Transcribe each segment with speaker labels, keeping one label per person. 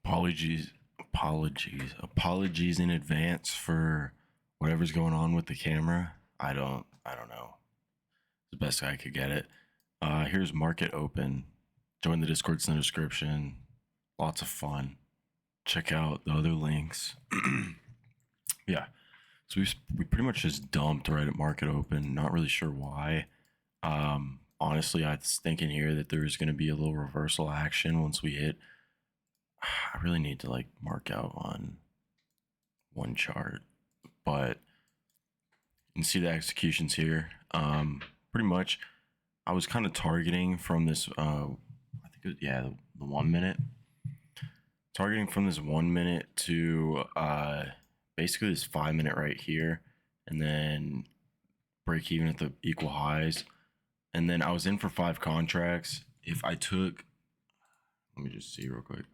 Speaker 1: Apologies in advance for whatever's going on with the camera. I don't know. The best I could get it. Here's market open. Join the Discord's in the description. Lots of fun. Check out the other links. Yeah. So we pretty much just dumped right at market open. Not really sure why. Honestly, I was thinking here that there was going to be a little reversal action once we hit. I really need to like mark out on one chart, but you can see the executions here. Pretty much, I was kind of targeting from this. I think it was, yeah, the 1 minute. Targeting from this 1 minute to basically this 5 minute right here, and then break even at the equal highs. And then I was in for 5 contracts. If I took, let me just see real quick.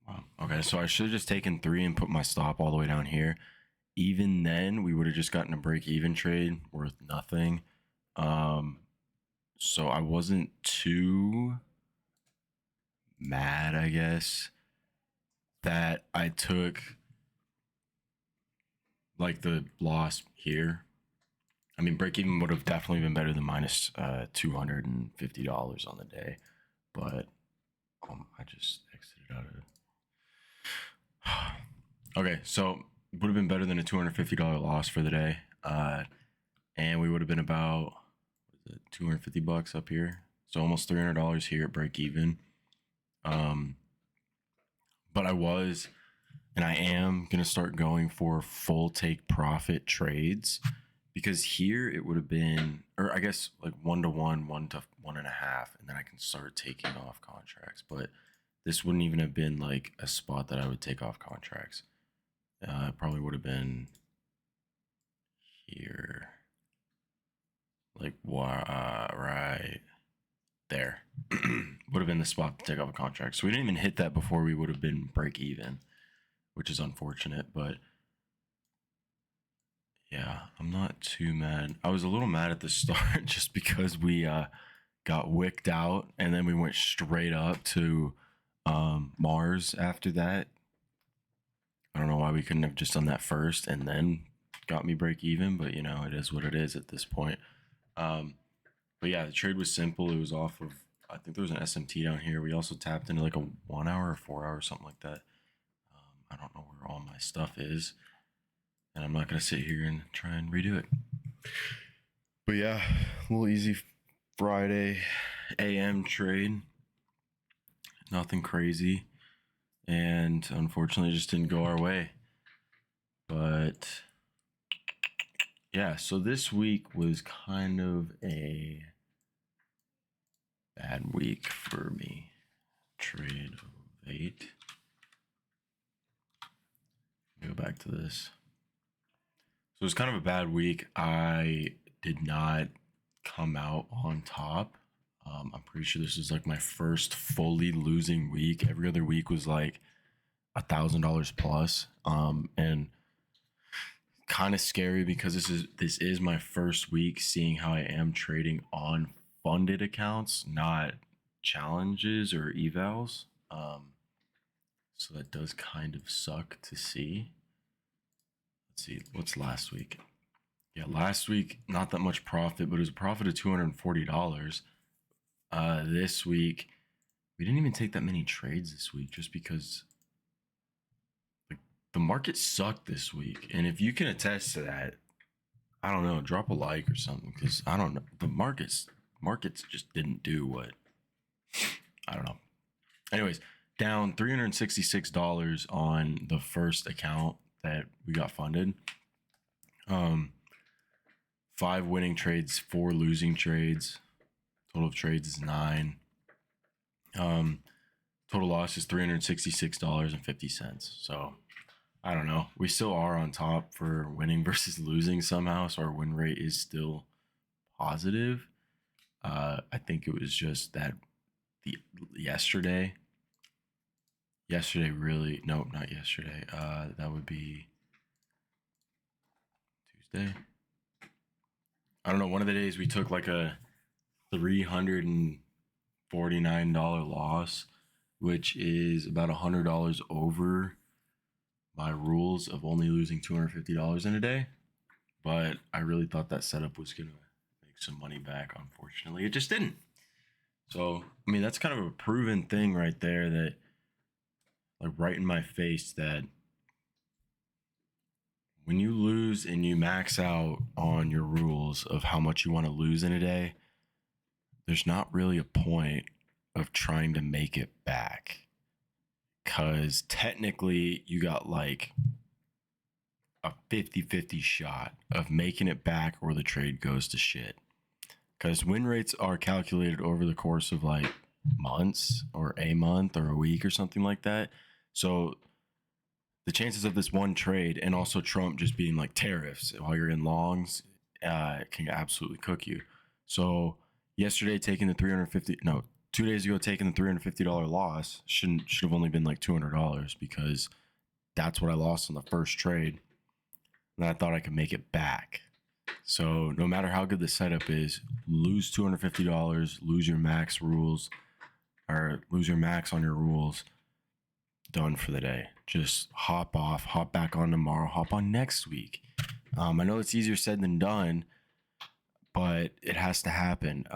Speaker 1: Wow. Okay, so I should have just taken 3 and put my stop all the way down here. Even then, we would have just gotten a break-even trade worth nothing. So I wasn't too mad, I guess, that I took like the loss here. I mean, break-even would have definitely been better than minus $250 on the day, but I just exited out of it. Okay, so it would have been better than a $250 loss for the day, and we would have been about $250 up here, so almost $300 here at break even. But I was, and I am gonna start going for full take profit trades, because here it would have been, or I guess like 1 to 1, 1 to 1.5, and then I can start taking off contracts. But this wouldn't even have been like a spot that I would take off contracts. It probably would have been here, like right there. Would have been the spot to take off a contract. So we didn't even hit that before we would have been break even, which is unfortunate. But yeah, I'm not too mad. I was a little mad at the start just because we got wicked out, and then we went straight up to Mars after that. I don't know why we couldn't have just done that first and then got me break even, but you know, it is what it is at this point. But yeah, the trade was simple. It was off of, I think there was an SMT down here. We also tapped into like a 1 hour or 4 hour, something like that. I don't know where all my stuff is, and I'm not going to sit here and try and redo it. But yeah, a little easy Friday AM trade. Nothing crazy. And unfortunately, it just didn't go our way. But yeah, so this week was kind of a bad week for me. Trade of 8. Go back to this. So it was kind of a bad week. I did not come out on top. I'm pretty sure this is like my first fully losing week. Every other week was like $1,000 plus. And kind of scary because this is my first week seeing how I am trading on funded accounts, not challenges or evals. So that does kind of suck to see. Let's see, what's last week? Yeah, last week, not that much profit, but it was a profit of $240. This week, we didn't even take that many trades this week just because like the market sucked this week. And if you can attest to that, I don't know, drop a like or something, because I don't know, the markets just didn't do what, I don't know. Anyways, down $366 on the first account that we got funded. 5 winning trades, 4 losing trades. Total of trades is 9. Total loss is $366.50. So I don't know. We still are on top for winning versus losing somehow. So our win rate is still positive. I think it was just that yesterday really, no, not yesterday. That would be Tuesday. I don't know. One of the days we took like a $349 loss, which is about $100 over my rules of only losing $250 in a day. But I really thought that setup was going to make some money back. Unfortunately, it just didn't. So, I mean, that's kind of a proven thing right there, that, like, right in my face, that when you lose and you max out on your rules of how much you want to lose in a day, there's not really a point of trying to make it back. Because technically, you got like a 50-50 shot of making it back, or the trade goes to shit. Because win rates are calculated over the course of like months, or a month, or a week, or something like that. So the chances of this one trade, and also Trump just being like tariffs while you're in longs, can absolutely cook you. So yesterday, taking the 2 days ago, taking the $350 loss should have only been like $200, because that's what I lost on the first trade, and I thought I could make it back. So no matter how good the setup is, lose $250, lose your max rules, or lose your max on your rules. Done for the day. Just hop off, hop back on tomorrow, hop on next week. I know it's easier said than done, but it has to happen.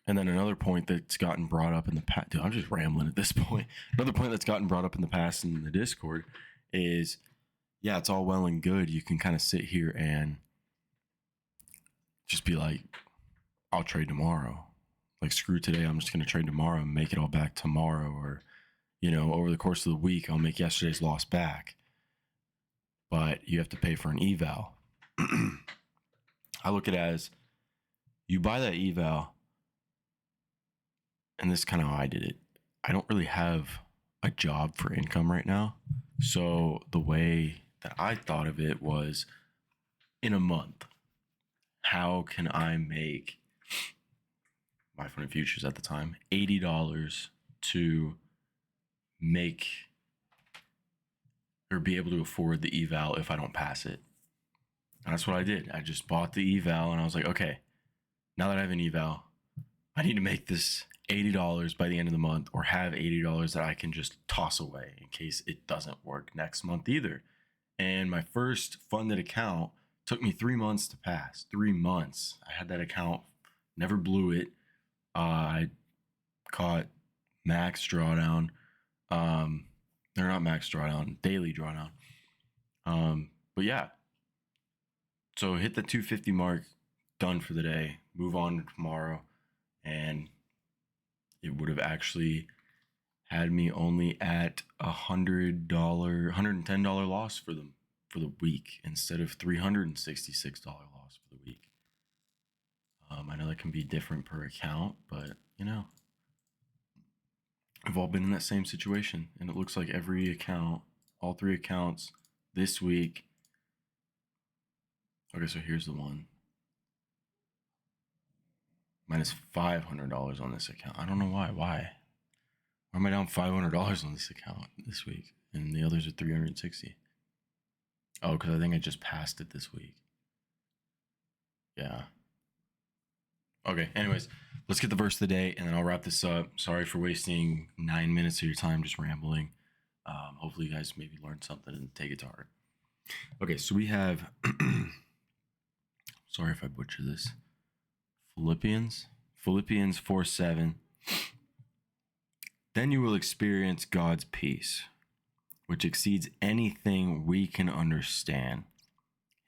Speaker 1: And then another point that's gotten brought up in the past, dude, I'm just rambling at this point. Another point that's gotten brought up in the past in the Discord is, yeah, it's all well and good. You can kind of sit here and just be like, I'll trade tomorrow. Like, screw today, I'm just going to trade tomorrow and make it all back tomorrow. Or, over the course of the week, I'll make yesterday's loss back. But you have to pay for an eval. I look at it as, you buy that eval, and this is kind of how I did it. I don't really have a job for income right now. So the way that I thought of it was, in a month, how can I make my Funded Futures at the time $80 to make, or be able to afford the eval if I don't pass it? And that's what I did. I just bought the eval, and I was like, okay, now that I have an eval, I need to make this $80 by the end of the month, or have $80 that I can just toss away in case it doesn't work next month either. And my first funded account took me 3 months to pass. 3 months. I had that account, never blew it. I caught max drawdown. They're not max drawdown, daily drawdown. But yeah. So hit the 250 mark, done for the day, move on to tomorrow, and it would have actually had me only at $110 loss for the week, instead of $366 loss for the week. I know that can be different per account, but we've all been in that same situation, and it looks like every account, all 3 accounts this week. Okay, so here's the one. Minus $500 on this account. I don't know why. Why am I down $500 on this account this week, and the others are $360? Oh, because I think I just passed it this week. Yeah. Okay, anyways, let's get the verse of the day, and then I'll wrap this up. Sorry for wasting 9 minutes of your time just rambling. Hopefully you guys maybe learned something and take it to heart. Okay, so we have, sorry if I butcher this, Philippians 4:7. Then you will experience God's peace, which exceeds anything we can understand.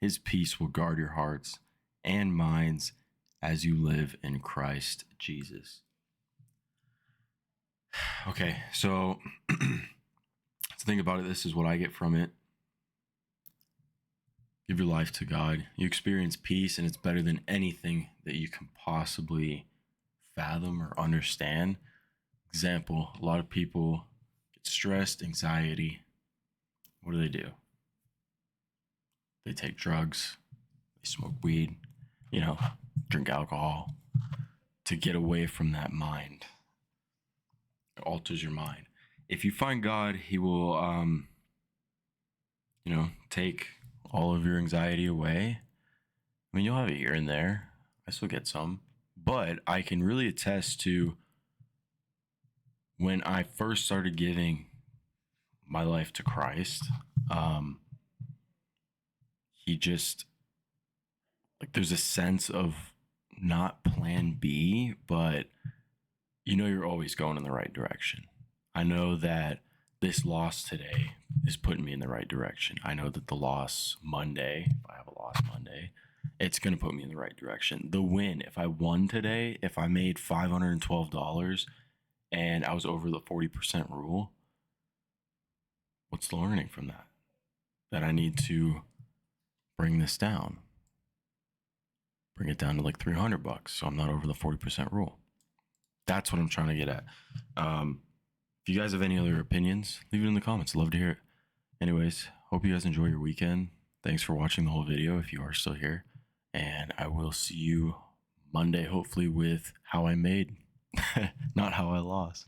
Speaker 1: His peace will guard your hearts and minds as you live in Christ Jesus. Okay, so to think about it, this is what I get from it. Give your life to God. You experience peace, and it's better than anything that you can possibly fathom or understand. Example, a lot of people get stressed, anxiety. What do? They take drugs, they smoke weed, drink alcohol to get away from that mind. It alters your mind. If you find God, he will, take all of your anxiety away. I mean, you'll have it here and there. I still get some, But I can really attest to when I first started giving my life to Christ, he just, like, there's a sense of not plan B, but you're always going in the right direction. I know that this loss today is putting me in the right direction. I know that the loss Monday, if I have a loss Monday, it's going to put me in the right direction. The win, if I won today, if I made $512 and I was over the 40% rule, what's the learning from that? That I need to bring this down. Bring it down to like $300 so I'm not over the 40% rule. That's what I'm trying to get at. If you guys have any other opinions, leave it in the comments. I'd love to hear it. Anyways, hope you guys enjoy your weekend. Thanks for watching the whole video if you are still here. And I will see you Monday, hopefully, with how I made, not how I lost.